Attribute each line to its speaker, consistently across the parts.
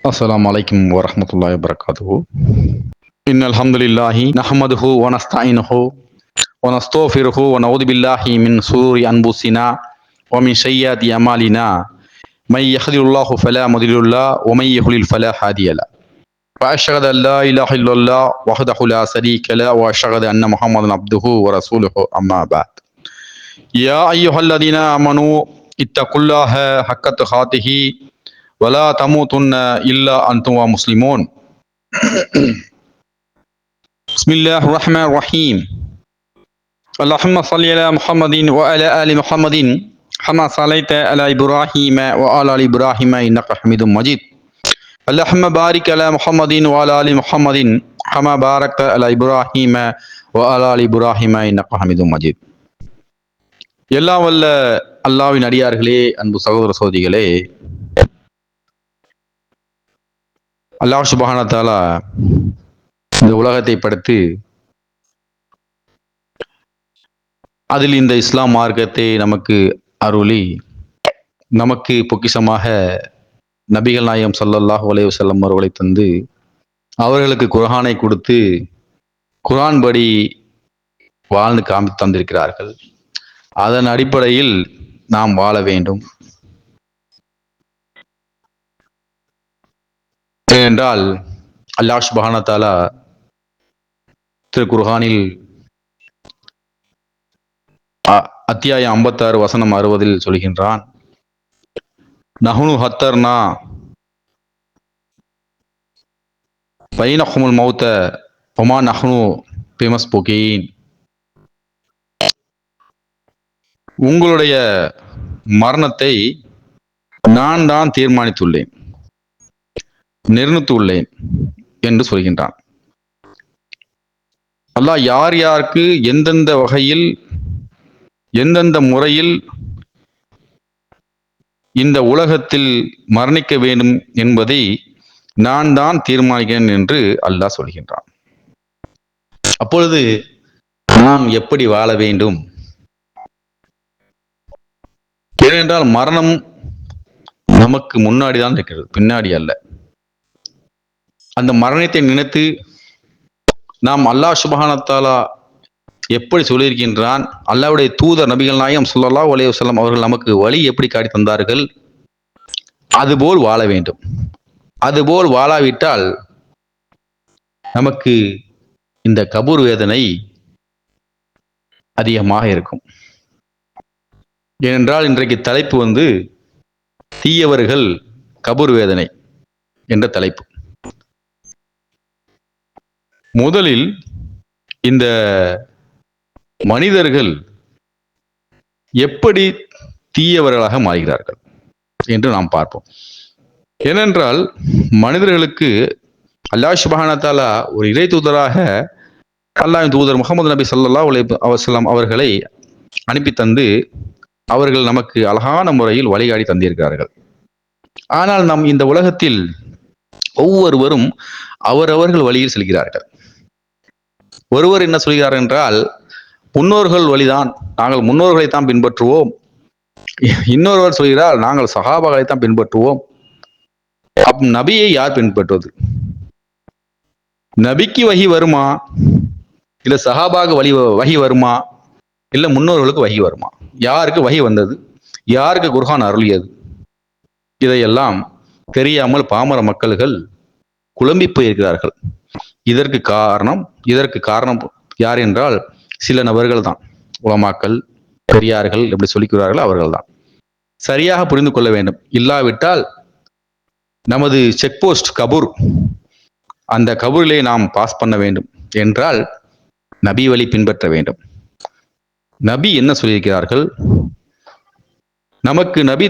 Speaker 1: السلام عليكم ورحمة الله وبركاته. إن الحمد لله نحمده ونستعينه ونستغفره ونعوذ بالله من شرور أنفسنا ومن سيئات أعمالنا. من يهده الله فلا مضل له ومن يضلل فلا هادي له. وأشهد أن لا إله إلا الله وحده لا شريك له وأشهد أن محمدا عبده ورسوله أما بعد. يا أيها الذين آمنوا اتقوا الله حق تقاته ولا تموتن إلا أنتم مسلمون. بسم الله الرحمن الرحيم. اللهم صل على محمد وعلى آل محمد كما صليت على إبراهيم وعلى آل إبراهيم إنك حميد مجيد. اللهم بارك على محمد وعلى آل محمد كما باركت على إبراهيم وعلى آل إبراهيم إنك حميد مجيد. எல்லாம் வல்ல அல்லாஹ்வின் அடியார்களே, அன்பு சகோதர சகோதரிகளே, அல்லாஹ் சுப்ஹானஹு வ தஆலா இந்த உலகத்தை படைத்து அதில் இந்த இஸ்லாம் மார்க்கத்தை நமக்கு அருளி நமக்கு பொக்கிஷமாக நபிகள் நாயகம் ஸல்லல்லாஹு அலைஹி வஸல்லம் அவர்களை தந்து அவர்களுக்கு குர்ஆனை கொடுத்து குர்ஆன் படி வாழ்ந்து காமித்து தந்திருக்கிறார்கள். அதன் அடிப்படையில் நாம் வாழ வேண்டும். ஏனென்றால் அல்லாஹ் சுப்ஹானஹு வ தஆலா திரு குர்ஆனில் அத்தியாயம் 56 வசனம் 60 சொல்கின்றான், நஹ்னு ஹத்தர்னா பைனஹுமுல் மௌத வமா நஹ்னு பிமஸ்புகீன். உங்களுடைய மரணத்தை நான் தான் தீர்மானித்துள்ளேன், நிர்ணயித்துள்ளேன் என்று சொல்கின்றான். அல்லாஹ் யார் யாருக்கு எந்தெந்த வகையில் எந்தெந்த முறையில் இந்த உலகத்தில் மரணிக்க வேண்டும் என்பதை நான் தான் தீர்மானிக்கிறேன் என்று அல்லாஹ் சொல்கின்றான். அப்பொழுது நாம் எப்படி வாழ வேண்டும்? ஏனென்றால் மரணம் நமக்கு முன்னாடி தான் இருக்கிறது, பின்னாடி அல்ல. அந்த மரணத்தை நினைத்து நாம் அல்லாஹ் சுப்ஹானஹு வ தஆலா எப்படி சொல்லியிருக்கின்றான், அல்லாஹ்வுடைய தூதர் நபிகள் நாயகம் ஸல்லல்லாஹு அலைஹி வஸல்லம் அவர்கள் நமக்கு வழி எப்படி காட்டி தந்தார்கள், அதுபோல் வாழ வேண்டும். அதுபோல் வாழாவிட்டால் நமக்கு இந்த கபூர் வேதனை அதிகமாக இருக்கும். ஏனென்றால் இன்றைக்கு தலைப்பு தீயவர்கள் கபூர் வேதனை என்ற தலைப்பு. முதலில் இந்த மனிதர்கள் எப்படி தீயவர்களாக மாறுகிறார்கள் என்று நாம் பார்ப்போம். ஏனென்றால் மனிதர்களுக்கு அல்லாஹ் சுப்ஹானஹு வ தஆலா ஒரு இறை தூதராக அல்லாஹ்வின் தூதர் முஹம்மது நபி ஸல்லல்லாஹு அலைஹி வஸல்லம் அவர்களை அனுப்பி தந்து அவர்கள் நமக்கு அழகான முறையில் வழிகாட்டி தந்திருக்கிறார்கள். ஆனால் நாம் இந்த உலகத்தில் ஒவ்வொருவரும் அவரவர்கள் வழியில் செல்கிறார்கள். ஒருவர் என்ன சொல்கிறார் என்றால், முன்னோர்கள் வழிதான், நாங்கள் முன்னோர்களை தான் பின்பற்றுவோம். இன்னொருவர் சொல்கிறார், நாங்கள் சஹாபாக்களை தான் பின்பற்றுவோம். நபியை யார் பின்பற்றுவது? நபிக்கு வஹி வருமா, இல்ல சஹாபாக வஹி வருமா, இல்ல முன்னோர்களுக்கு வஹி வருமா? யாருக்கு வஹி வந்தது, யாருக்கு குர்ஆன் அருளியது? இதையெல்லாம் தெரியாமல் பாமர மக்கள்கள் குழம்பி போயிருக்கிறார்கள். இதற்கு காரணம் யார் என்றால் சில நபர்கள் தான், உலமாக்கள், பெரியார்கள் எப்படி சொல்லிக்கிறார்கள் அவர்கள் தான். சரியாக புரிந்து கொள்ள வேண்டும். இல்லாவிட்டால் நமது செக் போஸ்ட் கபூர், அந்த கபூரிலே நாம் பாஸ் பண்ண வேண்டும் என்றால் நபி வழி பின்பற்ற வேண்டும். நபி என்ன சொல்லியிருக்கிறார்கள், நமக்கு நபி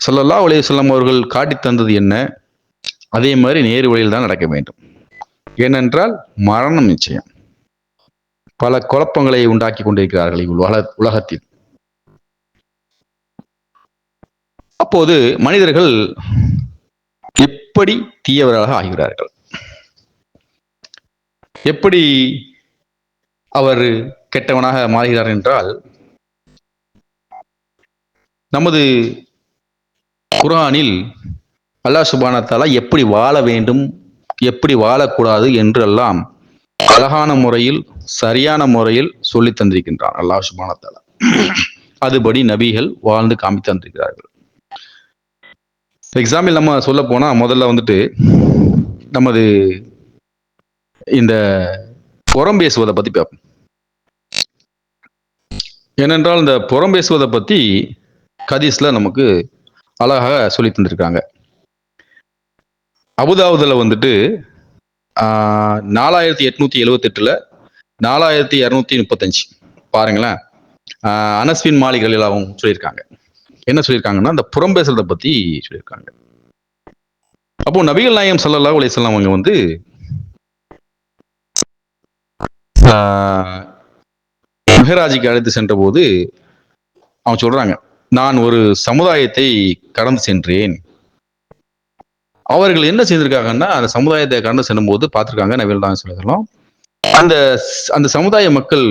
Speaker 1: ஸல்லல்லாஹு அலைஹி வஸல்லம் அவர்கள் காட்டி தந்தது என்ன, அதே மாதிரி நேரு வழியில் தான் நடக்க வேண்டும். ஏனென்றால் மரணம் நிச்சயம். பல குழப்பங்களை உண்டாக்கி கொண்டிருக்கிறார்கள் உலகத்தில். அப்போது மனிதர்கள் எப்படி தீயவர்களாக ஆகிறார்கள், எப்படி அவர் கெட்டவனாக மாறுகிறார் என்றால், நமது குர்ஆனில் அல்லாஹ் சுப்ஹானஹு வ தஆலா எப்படி வாழ வேண்டும், எப்படி வாழக்கூடாது என்று எல்லாம் அழகான முறையில், சரியான முறையில் சொல்லி தந்திருக்கின்றான் அல்லாஹ் சுப்ஹானஹு வ தஆலா. அதுபடி நபிகள் வாழ்ந்து காமித்து தந்திருக்கிறார்கள். எக்ஸாம்பிள் நம்ம சொல்ல போனா முதல்ல வந்துட்டு நமது இந்த புறம் பேசுவதை பத்தி பார்ப்போம். ஏனென்றால் இந்த புறம் பேசுவதை பத்தி ஹதீஸ்ல நமக்கு அழகாக சொல்லி தந்திருக்காங்க. அபுதாவுதுல வந்துட்டு 4878ல 4235 பாருங்களேன். அனஸ் பின் மாலிக் ரலியல்லாஹு அன்ஹு சொல்லியிருக்காங்க. என்ன சொல்லியிருக்காங்கன்னா, இந்த புறம் பேசுறதை பத்தி சொல்லியிருக்காங்க. அப்போ நபிகள் நாயகம் ஸல்லல்லாஹு அலைஹி வஸல்லம் அவங்க வந்து மிஹராஜுக்கு அழைத்து சென்ற போது அவங்க சொல்றாங்க, நான் ஒரு சமுதாயத்தை கடந்து சென்றேன். அவர்கள் என்ன செய்திருக்காங்கன்னா, அந்த சமுதாயத்தை கடந்து செல்லும் போது பார்த்திருக்காங்க நபிகள் நாயகம் ஸல்லல்லாஹு அலைஹி வஸல்லம் அந்த அந்த சமுதாய மக்கள்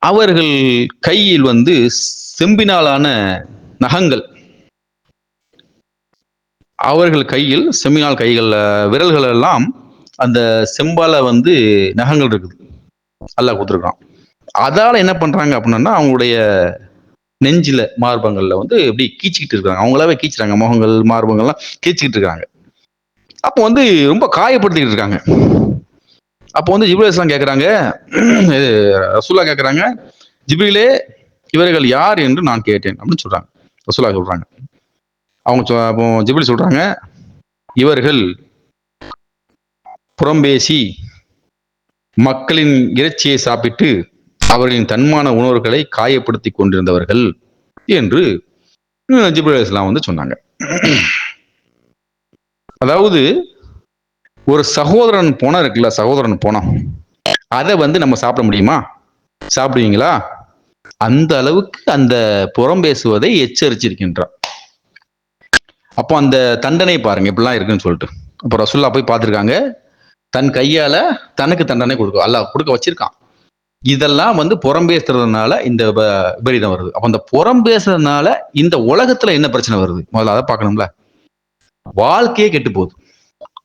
Speaker 1: அவர்கள் கையில் வந்து செம்பினாலான நகங்கள், அவர்கள் கையில் செம்பினால் கைகள் விரல்கள் எல்லாம் அந்த செம்பால வந்து நகங்கள் இருக்குது, அல்லாஹ் கொடுத்துருக்கான். அதால என்ன பண்றாங்க அப்படின்னா, அவங்களுடைய நெஞ்சில மார்பங்கள்ல வந்து இப்படி கீச்சிக்கிட்டு இருக்காங்க. அவங்களாவே கீச்சுறாங்க, முகங்கள் மார்பங்கள்லாம் கீச்சிக்கிட்டு இருக்காங்க. அப்போ வந்து ரொம்ப காயப்படுத்திக்கிட்டு இருக்காங்க. அப்போ வந்து ஜிப்ரீல் அலைஹிஸ்ஸலாம் கேட்குறாங்க, ரசூலுல்லாஹ் கேட்குறாங்க, ஜிப்ரீலே இவர்கள் யார் என்று நான் கேட்டேன் அப்படின்னு சொல்றாங்க. ரசூலுல்லாஹ் சொல்றாங்க. அவங்க அப்போ ஜிப்ரீல் சொல்றாங்க, இவர்கள் புறம்பேசி மக்களின் இறைச்சியை சாப்பிட்டு அவர்களின் தன்மான உணர்வுகளை காயப்படுத்தி கொண்டிருந்தவர்கள் என்று ஜிப்ரீல் அலைஹிஸ்ஸலாம் வந்து சொன்னாங்க. அதாவது ஒரு சகோதரன் போனம் இருக்குல்ல, சகோதரன் போனம், அதை வந்து நம்ம சாப்பிட முடியுமா? சாப்பிடுவீங்களா? அந்த அளவுக்கு அந்த புறம் பேசுவதை எச்சரிச்சிருக்கின்றார். அப்போ அந்த தண்டனை பாருங்க இப்படிலாம் இருக்குன்னு சொல்லிட்டு. அப்போ ரசூலுல்லாஹ் போய் பார்த்துருக்காங்க, தன் கையால தனக்கு தண்டனை கொடுக்க அல்லாஹ் கொடுக்க வச்சிருக்கான். இதெல்லாம் வந்து புறம் பேசுறதுனால இந்த விபரீதம் வருது. அப்ப அந்த புறம் பேசுறதுனால இந்த உலகத்துல என்ன பிரச்சனை வருது, முதல்ல அதை பார்க்கணும்ல. வாழ்க்கையே கெட்டு போகுது.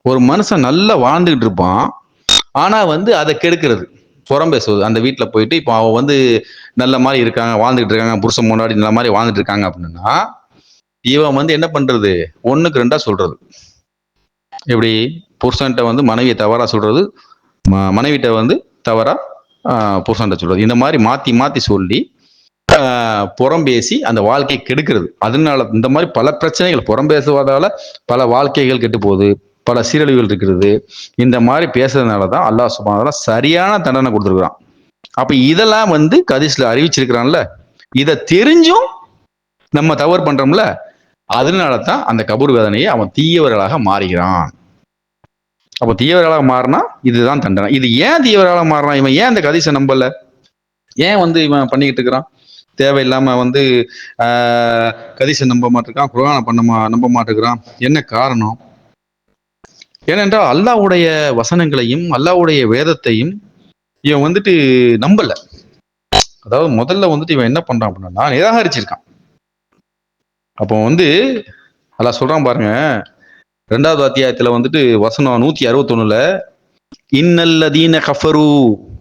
Speaker 1: ஒரு மனுஷன் நல்லா வாழ்ந்துகிட்டு இருப்பான், ஆனா வந்து அதை கெடுக்கிறது புறம் பேசுவது. அந்த வீட்டுல போயிட்டு இப்போ அவன் வந்து நல்ல மாதிரி இருக்காங்க, வாழ்ந்துகிட்டு இருக்காங்க, புருஷன் முன்னாடி நல்ல மாதிரி வாழ்ந்துட்டு இருக்காங்க அப்படின்னா, இவன் வந்து என்ன பண்றது, 1க்கு 2 சொல்றது. எப்படி புருஷன்கிட்ட வந்து மனைவியை தவறா சொல்றது, மனைவிட்ட வந்து தவறா புருஷன்கிட்ட சொல்றது, இந்த மாதிரி மாத்தி மாத்தி சொல்லி புறம் பேசி அந்த வாழ்க்கையை கெடுக்கிறது. அதனால இந்த மாதிரி பல பிரச்சனைகள், புறம் பேசுவதால பல வாழ்க்கைகள் கெட்டு போகுது, பல சீரழிவுகள் இருக்கிறது. இந்த மாதிரி பேசுறதுனால தான் அல்லாஹ் சுப்ஹானஹு வ தஆலா சரியான தண்டனை கொடுத்துருக்கான். அப்ப இதெல்லாம் வந்து ஹதீஸ்ல அறிவிச்சிருக்கிறான்ல, இதை தெரிஞ்சும் நம்ம தவறு பண்றோம்ல, அதனால தான் அந்த கபூர் வேதனையை அவன் தீயவர்களாக மாறுகிறான். அப்போ தீயவர்களாக மாறினா இதுதான் தண்டனை. இது ஏன் தீயவர்களாக மாறினான், இவன் ஏன் அந்த ஹதீஸை நம்பல, ஏன் வந்து இவன் பண்ணிக்கிட்டு இருக்கிறான், தேவையில்லாம வந்து ஹதீஸை நம்ப மாட்டிருக்கான், குர்ஆனை நம்ப மாட்டேங்கிறான், என்ன காரணம்? ஏனென்றால் அல்லாஹ்வுடைய வசனங்களையும் அல்லாஹ்வுடைய வேதத்தையும் இவன் வந்துட்டு நம்பல. அதாவது முதல்ல வந்துட்டு இவன் என்ன பண்றான் அப்படின்னா நிராகரிச்சிருக்கான். அப்போ வந்து அல்லாஹ் சொல்றான் பாருங்க, 2வது அத்தியாயத்துல வந்துட்டு வசனம் 161ல, இன்னல்லதீன கஃபரு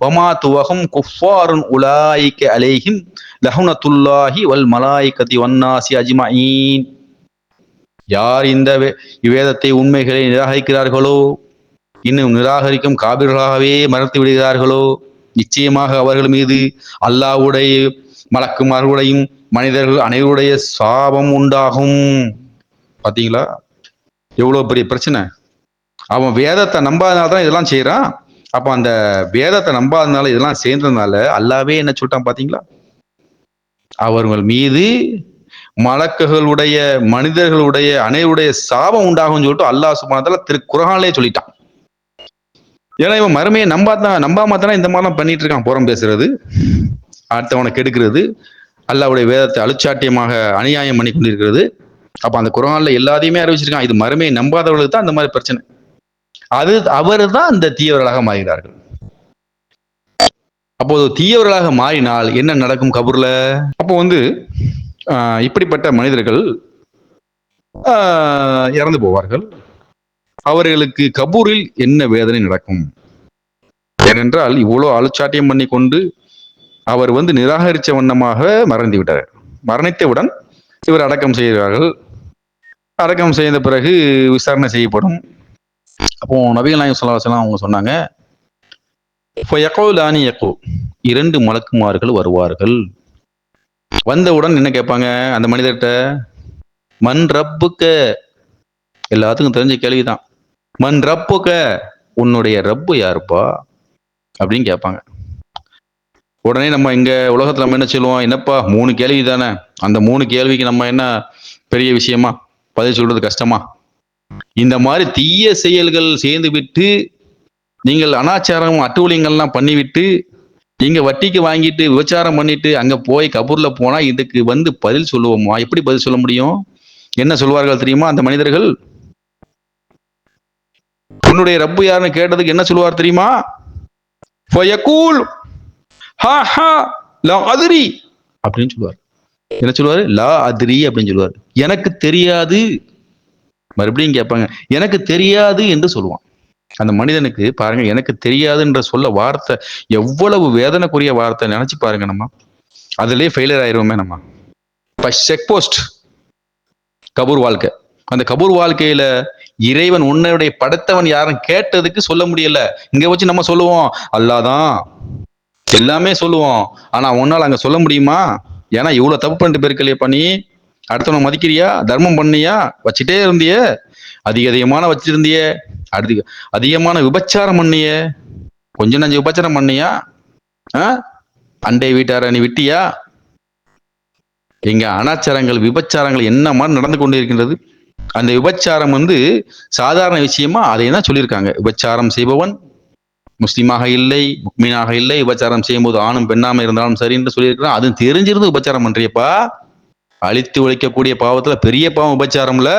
Speaker 1: வமாது வஹும் குஃபாருன் உலாயிக அலைஹிம் லஹ்னத்துல்லாஹி வல் மலாயிகதி வன்னாசி அஜ்மஈன். யார் இந்த வேதத்தை உண்மைகளை நிராகரிக்கிறார்களோ, இன்னும் நிராகரிக்கும் காபிர்களாகவே மறந்து விடுகிறார்களோ, நிச்சயமாக அவர்கள் மீது அல்லாஹ்வுடைய மலக்குமார்களுடையும் மனிதர்கள் அனைவருடைய சாபம் உண்டாகும். பாத்தீங்களா எவ்வளவு பெரிய பிரச்சனை. அவன் வேதத்தை நம்பாதனால தான் இதெல்லாம் செய்யறான். அப்ப அந்த வேதத்தை நம்பாதனால இதெல்லாம் சேர்ந்ததுனால அல்லாஹ்வே என்ன சொல்லிட்டான் பாத்தீங்களா, அவர்கள் மீது மலக்குகளுடைய மனிதர்களுடைய அனைவருடைய சாபம் உண்டாகும் சொல்லிட்டு அல்லாஹ் சுப்ஹானஹு வ தஆலா திருக்குர்ஆனிலே சொல்லிட்டான். ஏன்னா இவன் மறுமையை நம்பாம தானே இந்த மாதிரிலாம் பண்ணிட்டு இருக்கான், புறம் பேசுறது, அடுத்தவனை கெடுக்கிறது, அல்லாஹ்வுடைய வேதத்தை அழுச்சாட்டியமாக அநியாயம் பண்ணி கொண்டிருக்கிறது. அப்ப அந்த குர்ஆன்ல எல்லாத்தையுமே அறிவிச்சிருக்கான். இது மறுமையை நம்பாதவர்களுக்கு தான் இந்த மாதிரி பிரச்சனை. அவர் தான் இந்த தீயவர்களாக மாறுகிறார்கள். அப்போது தீயவர்களாக மாறினால் என்ன நடக்கும் கபூர்ல? அப்போ வந்து இப்படிப்பட்ட மனிதர்கள் இறந்து போவார்கள். அவர்களுக்கு கபூரில் என்ன வேதனை நடக்கும்? ஏனென்றால் இவ்வளவு அலட்சாட்டியம் பண்ணி கொண்டு அவர் நிராகரித்த வண்ணமாக மறைந்து விட்டார். மரணித்தவுடன் இவர் அடக்கம் செய்கிறார்கள். அடக்கம் செய்த பிறகு விசாரணை செய்யப்படும். அப்போ நபிகள் நாயகம் ஸல்லல்லாஹு அலைஹி வஸல்லம் அவங்க சொன்னாங்க, இரண்டு மலக்குமார்கள் வருவார்கள். வந்தவுடன் என்ன கேட்பாங்க அந்த மனிதர்கிட்ட? மன் ரப்புக்க, எல்லாத்துக்கும் தெரிஞ்ச கேள்விதான். மன் ரப்புக்க, உன்னுடைய ரப்பு யாருப்பா அப்படின்னு கேட்பாங்க. உடனே நம்ம இங்க உலகத்துல நம்ம என்ன சொல்லுவோம்? என்னப்பா 3 கேள்வி தானே, அந்த 3 கேள்விக்கு நம்ம என்ன பெரிய விஷயமா, பதில் சொல்றது கஷ்டமா? இந்த மாதிரி தீய செயல்கள் சேர்ந்து விட்டு நீங்கள் அனாச்சாரம் அட்டூழியங்கள்லாம் பண்ணிவிட்டு நீங்க வட்டிக்கு வாங்கிட்டு விபச்சாரம் பண்ணிட்டு அங்க போய் கபூர்ல போனா இதுக்கு பதில் சொல்லுவோமா? எப்படி பதில் சொல்ல முடியும்? என்ன சொல்வார்கள் தெரியுமா அந்த மனிதர்கள்? உன்னுடைய ரப்பு யாருன்னு கேட்டதுக்கு என்ன சொல்லுவார் தெரியுமா? அப்படின்னு சொல்லுவார். என்ன சொல்லுவாரு? லா அதிரி அப்படின்னு சொல்லுவார். எனக்கு தெரியாது. மறுபடியும் கேட்பாங்க, எனக்கு தெரியாது என்று சொல்லுவான். அந்த மனிதனுக்கு பாருங்க, எனக்கு தெரியாதுன்ற சொல்ல வார்த்தை எவ்வளவு வேதனைக்குரிய வார்த்தை நினைச்சு பாருங்க. நம்ம அதுலயே ஃபெயிலியர் ஆயிருவோமே. நம்ம செக் போஸ்ட் கபூர் வாழ்க்கை. அந்த கபூர் வாழ்க்கையில இறைவன் உன்னுடைய படைத்தவன் யாரும் கேட்டதுக்கு சொல்ல முடியல. இங்க வச்சு நம்ம சொல்லுவோம் அல்லாதான், எல்லாமே சொல்லுவோம். ஆனா உன்னால அங்க சொல்ல முடியுமா? ஏன்னா இவ்வளவு தப்பு பண்ணிட்டு போயிருக்கலையே. பண்ணி அடுத்தவனை மதிக்கிறியா? தர்மம் பண்ணியா? வச்சுட்டே இருந்திய, அதிகமான வச்சிருந்திய, அதிகமான விபச்சாரம் பண்ணிய, கொஞ்சம் நஞ்சு விபச்சாரம் பண்ணியா? அண்டை வீட்டார நீ விட்டியா? எங்க அனாச்சாரங்கள் விபச்சாரங்கள் என்ன மாதிரி நடந்து கொண்டு இருக்கின்றது. அந்த விபச்சாரம் சாதாரண விஷயமா அதை தான் சொல்லியிருக்காங்க. விபச்சாரம் செய்பவன் முஸ்லீமாக இல்லை, முக்மீனாக இல்லை. விபச்சாரம் செய்யும் போது ஆணும் பெண்ணாம இருந்தாலும் சரி என்று சொல்லியிருக்கிறான். அது தெரிஞ்சிருந்து விபச்சாரம் பண்றியப்பா. அழித்து ஒழிக்கக்கூடிய பாவத்துல பெரிய பாவம் விபச்சாரம்ல.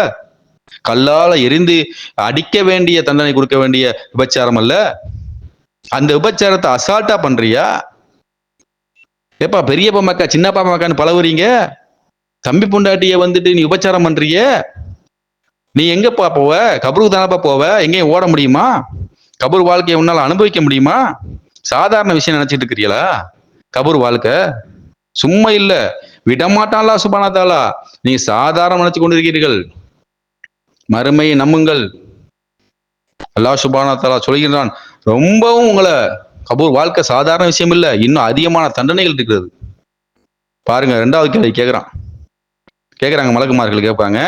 Speaker 1: கல்லால எரிந்து அடிக்க வேண்டிய தண்டனை கொடுக்க வேண்டிய விபச்சாரம் அல்ல. அந்த விபச்சாரத்தை அசால்ட்டா பண்றியா? ஏப்பா பெரியப்பா மக்கா சின்னப்பா மக்கான்னு பழகுறீங்க. தம்பி பொண்டாட்டிய நீ விபச்சாரம் பண்றிய. நீ எங்கப்பா போவ? கபருக்கு தானப்பா போவ. எங்கேயும் ஓட முடியுமா? கபூர் வாழ்க்கையை உன்னால அனுபவிக்க முடியுமா? சாதாரண விஷயம் நினைச்சிட்டு இருக்கிறீங்களா? கபூர் வாழ்க்கை சும்மா இல்ல, விடமாட்டான்லா சுப்ஹானஹு வ தஆலா. நீ சாதாரண நினைச்சு கொண்டிருக்கிறீர்கள். மறுமையை நம்புங்கள். அல்லாஹ் சுப்ஹானஹு வ தஆலா சொல்கிறான், ரொம்பவும் உங்களை கபூர் வாழ்க்கை சாதாரண விஷயம் இல்ல, இன்னும் அதிகமான தண்டனைகள் இருக்கிறது. பாருங்க, 2வது கேள்வி கேட்கிறாங்க மலக்குமார்கள் கேட்பாங்க,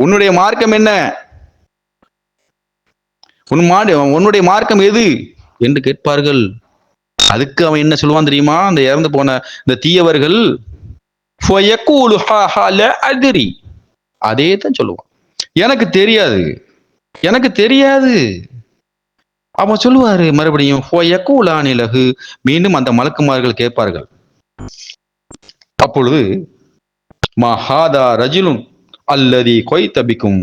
Speaker 1: உன்னுடைய மார்க்கம் என்ன? உன்னுடைய மார்க்கம் எது என்று கேட்பார்கள். அதுக்கு அவன் என்ன சொல்லுவான் தெரியுமா? அந்த இறந்து போன இந்த தீயவர்கள் அதே தான் சொல்லுவான், எனக்கு தெரியாது, எனக்கு தெரியாது. அவன் சொல்லுவாரு மறுபடியும் மீண்டும் அந்த மலக்குமார்கள் கேட்பார்கள். அப்பொழுது மஹாதா ரஜுலுன் அல்லதி கொய்தபிக்கும்,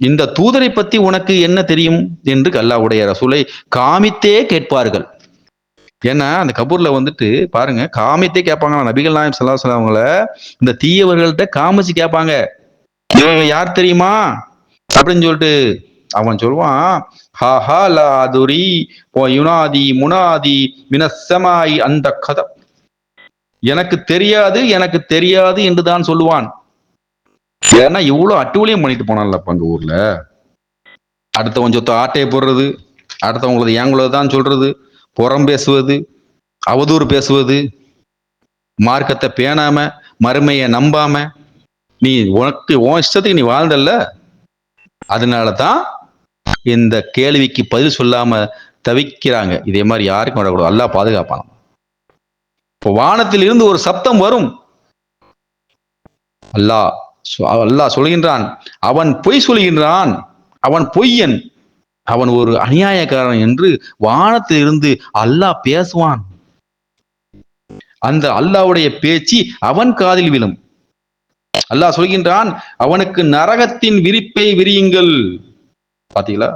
Speaker 1: இந்த தூதரை பத்தி உனக்கு என்ன தெரியும் என்று அல்லாஹ்வுடைய ரசூலை காமித்தே கேட்பார்கள். ஏன்னா அந்த கபூர்ல பாருங்க, காமித்தே கேட்பாங்க. நபிகள் நாயகம் ஸல்லல்லாஹு அலைஹி வஸல்லம் அவங்கள இந்த தீயவர்கள்ட்ட காமிச்சு கேட்பாங்க, இவங்க யார் தெரியுமா அப்படின்னு சொல்லிட்டு. அவன் சொல்லுவான், ஹா லா அதுரி வ யுனாதி முனாதி மினஸ் ஸமாஇ அந்த கதப், எனக்கு தெரியாது, எனக்கு தெரியாது என்று தான் சொல்லுவான். ஏன்னா இவ்வளவு அட்டூழியம் பண்ணிட்டு போனான்ல அங்க ஊர்ல. அடுத்தவன் சொத்த ஆட்டையை போடுறது, அடுத்தவங்களது ஏங்குள்ளதான் சொல்றது, புறம் பேசுவது, அவதூறு பேசுவது, மார்க்கத்தை பேணாம மறுமையை நம்பாம நீ உனக்கு உன் இஷ்டத்துக்கு நீ வாழ்ந்தல்ல. அதனாலதான் இந்த கேள்விக்கு பதில் சொல்லாம தவிக்கிறாங்க. இதே மாதிரி யாருக்கும் வரக்கூடாது. அல்லாஹ் பாதுகாப்பான். இப்போ வானத்தில் இருந்து ஒரு சப்தம் வரும். அல்லாஹ் சொல்கின்றான், அவன் பொய் சொல்கின்றான், அவன் பொய்யன், அவன் ஒரு அநியாயக்காரன் என்று வானத்தில் இருந்து அல்லாஹ் பேசுவான். அந்த அல்லாஹ்வுடைய பேச்சு அவன் காதில் விழும். அல்லாஹ் சொல்கின்றான், அவனுக்கு நரகத்தின் விரிப்பை விரியுங்கள். பாத்தீங்களா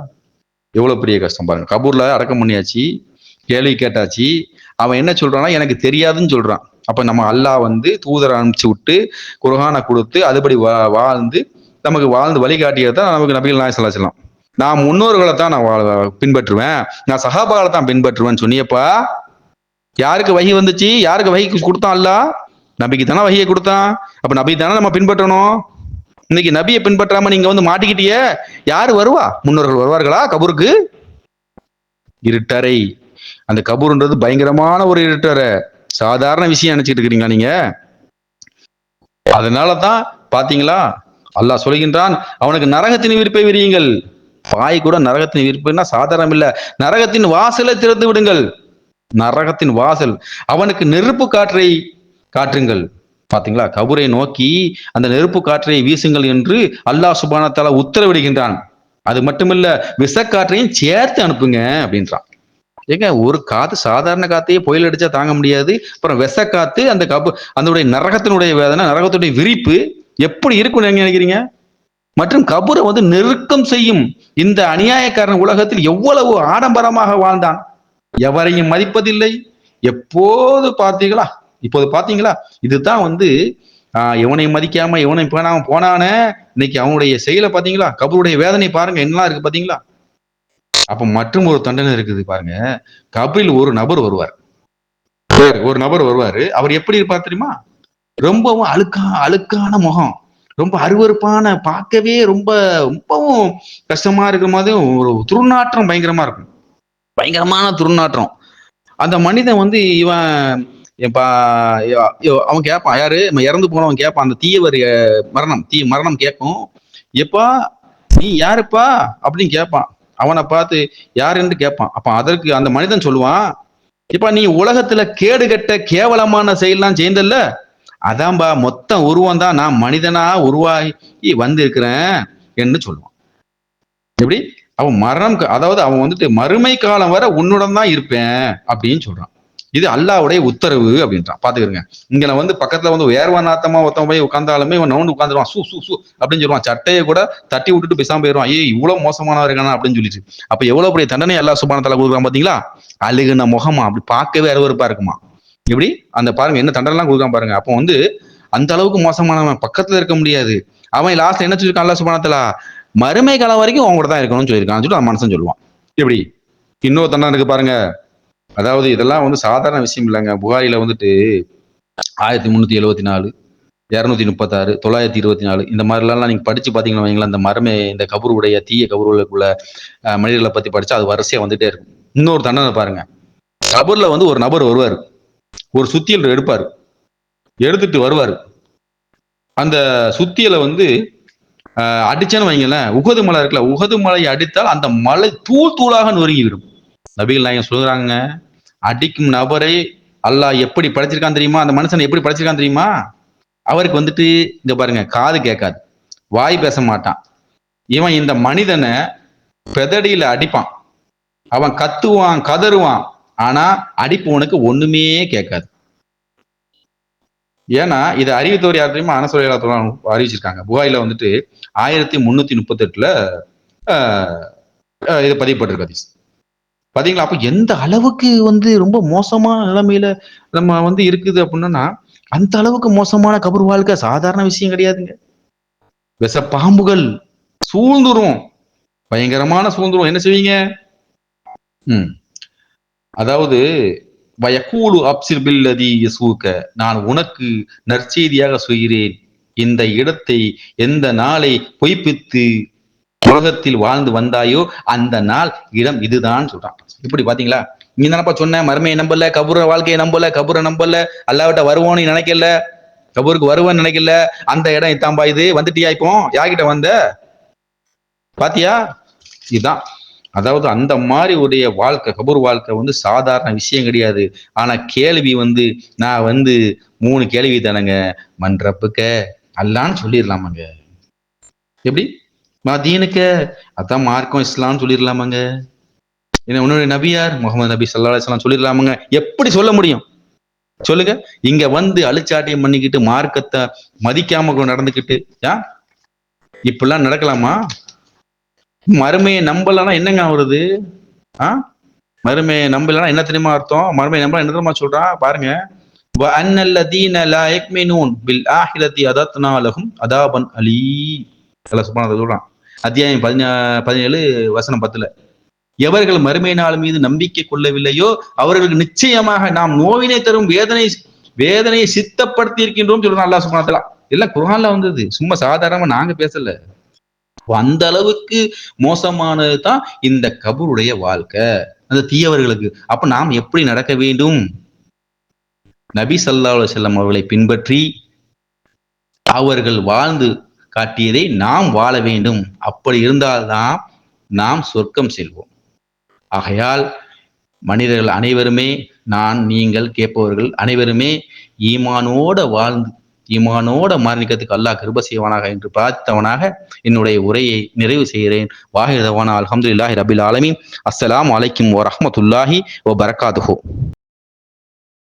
Speaker 1: எவ்வளவு பெரிய கஷ்டம் பாருங்க. கபூர்ல அடக்கம் பண்ணியாச்சு, கேள்வி கேட்டாச்சு. அவன் என்ன சொல்றான்னா, எனக்கு தெரியாதுன்னு சொல்றான். அப்ப நம்ம அல்லாஹ் வந்து தூதரை அனுப்பிச்சு விட்டு குர்ஆனை கொடுத்து அதுபடி வாழ்ந்து நமக்கு வாழ்ந்து வழிகாட்டியது தான் நமக்கு நபிகள் நாயகம் ஸல்லல்லாஹு அலைஹி வஸல்லம். நான் முன்னோர்களை தான் நான் பின்பற்றுவேன், நான் சஹாபாக்களை தான் பின்பற்றுவேன்னு சொன்னியப்பா. யாருக்கு வஹி வந்துச்சு? யாருக்கு வஹி கொடுத்தான் அல்லாஹ்? நபிக்கு தானே வஹியை கொடுத்தான். அப்ப நபி தானே நம்ம பின்பற்றணும். இன்னைக்கு நபியை பின்பற்றாம நீங்க வந்து மாட்டிக்கிட்டிய. யாரு வருவா? முன்னோர்கள் வருவார்களா கபூருக்கு? இருட்டறை. அந்த கபூர்ன்றது பயங்கரமான ஒரு இருட்டறை. சாதாரண விஷயம் நினைச்சிட்டு இருக்கிறீங்களா நீங்க? அதனாலதான் பாத்தீங்களா அல்லாஹ் சொல்கின்றான், அவனுக்கு நரகத்தின் விரிப்பை விரியுங்கள். பாய் கூட நரகத்தின் விரிப்புன்னா சாதாரணம் இல்ல. நரகத்தின் வாசலை திறந்து விடுங்கள். நரகத்தின் வாசல். அவனுக்கு நெருப்பு காற்றை காற்றுங்கள். பாத்தீங்களா, கபூரை நோக்கி அந்த நெருப்பு காற்றை வீசுங்கள் என்று அல்லாஹ் சுப்ஹானஹு வ தஆலா உத்தரவிடுகின்றான். அது மட்டுமில்ல, விஷக்காற்றையும் சேர்த்து அனுப்புங்க அப்படின்றான். ஏங்க, ஒரு காத்து சாதாரண காத்தையே புயல் அடிச்சா தாங்க முடியாது, அப்புறம் விஷ காத்து அந்த அந்த நரகத்தினுடைய வேதனை, நரகத்துடைய விரிப்பு எப்படி இருக்கும் நீங்க நினைக்கிறீங்க? மற்றும் கபூரை வந்து நெருக்கம் செய்யும். இந்த அநியாயக்காரன் உலகத்தில் எவ்வளவு ஆடம்பரமாக வாழ்ந்தான், எவரையும் மதிப்பதில்லை. எப்போது பார்த்தீங்களா, இப்போது பாத்தீங்களா, இதுதான் வந்து எவனை மதிக்காம எவனை போனானே, இன்னைக்கு அவனுடைய செயலை பாத்தீங்களா, கபருடைய வேதனை பாருங்க என்னலாம் இருக்கு பாத்தீங்களா. அப்ப மற்றும் ஒரு தண்டனை இருக்குது பாருங்க. கபரில் ஒரு நபர் வருவார், அவர் எப்படி இருப்பார் தெரியுமா? ரொம்பவும் அழுக்கான முகம், ரொம்ப அருவருப்பான, பார்க்கவே ரொம்பவும் கஷ்டமா இருக்கிற மாதிரி ஒரு துர்நாற்றம் பயங்கரமா இருக்கும், பயங்கரமான துர்நாற்றம். அந்த மனிதன் வந்து இவன் அவன் கேட்பான், யாரு இறந்து போனவன் கேட்பான், அந்த தீயவர் மரணம் கேட்கும், எப்பா நீ யாருப்பா அப்படின்னு கேட்பான். அவனை பார்த்து யாருன்னு கேட்பான். அப்ப அதற்கு அந்த மனிதன் சொல்லுவான், இப்ப நீ உலகத்துல கேடுகட்ட கேவலமான செயல்லாம் செய்தல்ல, அதான்பா மொத்தம் உருவம் தான், நான் மனிதனா உருவாகி வந்திருக்கிறேன் என்று சொல்லுவான். எப்படி? அவன் மரணம், அதாவது அவன் வந்துட்டு மறுமை காலம் வரை உன்னுடன் தான் இருப்பேன் அப்படின்னு சொல்றான். இது அல்லாஹ்வுடைய உத்தரவு அப்படின்றான். பாத்துக்கிறேங்க. இங்க வந்து பக்கத்துல வந்து வேர்வா நாத்தமா ஒருத்தன் போய் உட்கார்ந்தாலுமே இவன் நவுண்டு உட்காந்துருவான், சூ சூ சூ அப்படின்னு சொல்லுவான். சட்டையை கூட தட்டி விட்டுட்டு பேசாம போயிடுவான். இவ்வளவு மோசமானவா இருக்கானா அப்படின்னு சொல்லிட்டு. அப்ப எவ்வளவு பெரிய தண்டனை அல்லாஹ் சுப்ஹானஹு வ தஆலா கொடுக்குறான் பாத்தீங்களா? அழுகுன முகமா, அப்படி பார்க்கவே அருவருப்பா இருக்குமா. இப்படி அந்த பாருங்க என்ன தண்டனை எல்லாம் கொடுக்குறான் பாருங்க. அப்போ வந்து அந்த அளவுக்கு மோசமானவன் பக்கத்துல இருக்க முடியாது. அவன் லாஸ்ட் என்ன சொல்லியிருக்கான் அல்லாஹ் சுப்ஹானஹு வ தஆலா? மறுமை காலம் வரைக்கும் அவங்க கூட தான் இருக்கணும்னு சொல்லியிருக்கான்னு சொல்லிட்டு அவன் மனுஷன் சொல்லுவான். எப்படி? இன்னொரு தண்டனை இருக்கு பாருங்க. அதாவது இதெல்லாம் வந்து சாதாரண விஷயம் இல்லைங்க. புகாரில வந்துட்டு 1374, 236, 924 இந்த மாதிரிலாம் நீங்க படிச்சு பாத்தீங்கன்னா வைங்களேன், இந்த மரமே இந்த கபருடைய தீய கபருக்குள்ள மனிதர்களை பத்தி படிச்சா அது வரிசையா வந்துட்டே இருக்கும். இன்னொரு தண்டனை பாருங்க. கபர்ல வந்து ஒரு நபர் வருவார், ஒரு சுத்தியல் எடுப்பாரு, எடுத்துட்டு வருவாரு. அந்த சுத்தியலை வந்து அடிச்சேன்னு வைங்களேன், உகது மலை இருக்குல்ல, உகது மலையை அடித்தால் அந்த மலை தூள் தூளாக நொறுங்கி விடும். நபிகள் நாயகம் சொல்றாங்க, அடிக்கும் நபரை அல்லாஹ் எப்படி படைச்சிருக்கான் தெரியுமா? அந்த மனுஷனை எப்படி படைச்சிருக்கான் தெரியுமா? அவருக்கு வந்துட்டு இங்க பாருங்க, காது கேட்காது, வாய் பேச மாட்டான். இவன் இந்த மனிதனை பெதடியில அடிப்பான், அவன் கத்துவான், கதறுவான், ஆனா அடிப்பவனுக்கு ஒண்ணுமே கேட்காது. ஏன்னா இதை அறிவித்தவர் யார் தெரியுமா? அனஸ் அறிவிச்சிருக்காங்க. புகாரில வந்துட்டு 1338 இது பதிவுப்பட்டிருக்கு. பாத்தீங்களா? அப்ப எந்த அளவுக்கு வந்து ரொம்ப மோசமான நிலைமையில நம்ம வந்து இருக்குது அப்படின்னா, அந்த அளவுக்கு மோசமான கபர் வாழ்க்கை சாதாரண விஷயம் கிடையாதுங்க. விஷ பாம்புகள் சூழ்ந்துரும், பயங்கரமான சூழ்ந்துரும். என்ன செய்வீங்க? அதாவது வயக்கூலு அப்சிர் பில்லதி யசூக, நான் உனக்கு நற்செய்தியாக சொல்கிறேன், இந்த இடத்தை, எந்த நாளை பொய்ப்பித்து உலகத்தில் வாழ்ந்து வந்தாயோ அந்த நாள் இடம் இதுதான் சொல்றான். இப்படி பாத்தீங்களா? நீ தானப்பா சொன்ன மர்மையை நம்பல, கபூர வாழ்க்கையை நம்பல, கபூரை நம்பல, அல்லாஹ்விட்ட வருவோன்னு நினைக்கல, கபூருக்கு வருவேன்னு நினைக்கல, அந்த இடம் இத்தாம்பா, இது வந்துட்டியா? இப்போ யார்கிட்ட வந்த பாத்தியா? இதுதான். அதாவது அந்த மாதிரி உடைய வாழ்க்கை, கபூர் வாழ்க்கை வந்து சாதாரண விஷயம் கிடையாது. ஆனா கேள்வி வந்து நான் வந்து 3 கேள்வி தானங்க, மன்றப்புக்க அல்லான்னு சொல்லிடலாமாங்க. எப்படி? மதீனுக்க அதான் மார்க்கம் இஸ்லாம்னு சொல்லிடலாமாங்க. என்ன உன்னுடைய நபியார் முகமது நபி ஸல்லல்லாஹு அலைஹி வஸல்லம் சொல்லிடலாமாங்க. எப்படி சொல்ல முடியும் சொல்லுங்க? இங்க வந்து அழிச்சாட்டியம் பண்ணிக்கிட்டு மார்க்கத்தை மதிக்காம நடந்துக்கிட்டு இப்பெல்லாம் நடக்கலாமா? மறுமையை நம்பலன்னா என்னங்க வருது? மறுமையை நம்பலன்னா என்ன தெரியுமா அர்த்தம்? மறுமையை நம்பலாம் என்ன தெரியுமா சொல்றான் பாருங்க. وَأَنَّ الَّذِينَ لَا يُؤْمِنُونَ بِالْآخِرَةِ أَعْتَدْنَا لَهُمْ عَذَابًا أَلِيمًا. அல்லாஹ் சுப்ஹானஹு சொல்றான். அத்தியாயம் 17 வசனம் 10. எவர்கள் மறுமை நாள் மீது நம்பிக்கை கொள்ளவில்லையோ அவர்களுக்கு நிச்சயமாக நாம் நோவினை தரும் வேதனையை சித்தப்படுத்தி இருக்கின்றோம் சொல்றான் அல்லாஹ் சுப்ஹானஹு வ தஆலா. எல்லாம் குர்ஆன்ல வந்தது, சும்மா சாதாரணமா நாங்க பேசல. அந்த அளவுக்கு மோசமானது தான் இந்த கபருடைய வாழ்க்கை அந்த தீயவர்களுக்கு. அப்ப நாம் எப்படி நடக்க வேண்டும்? நபி ஸல்லல்லாஹு அலைஹி வஸல்லம் அவர்களை பின்பற்றி அவர்கள் வாழ்ந்து காட்டியதை நாம் வாழ வேண்டும். அப்படி இருந்தால்தான் நாம் சொர்க்கம் செல்வோம். ஆகையால் மனிதர்கள் அனைவருமே, நான் நீங்கள் கேட்பவர்கள் அனைவருமே ஈமானோட வாழ்ந்து ஈமானோட மரணிக்கிறதுக்கு அல்லாஹ் கிருபை செய்வானாக என்று பிரார்த்தவனாக என்னுடைய உரையை நிறைவு செய்கிறேன். வாஹிர் தவானா அல்ஹம்துலில்லாஹி ரபில் ஆலமீன். அஸ்ஸலாமு அலைக்கும் வரஹ்மத்துல்லாஹி வபரகாத்துஹு.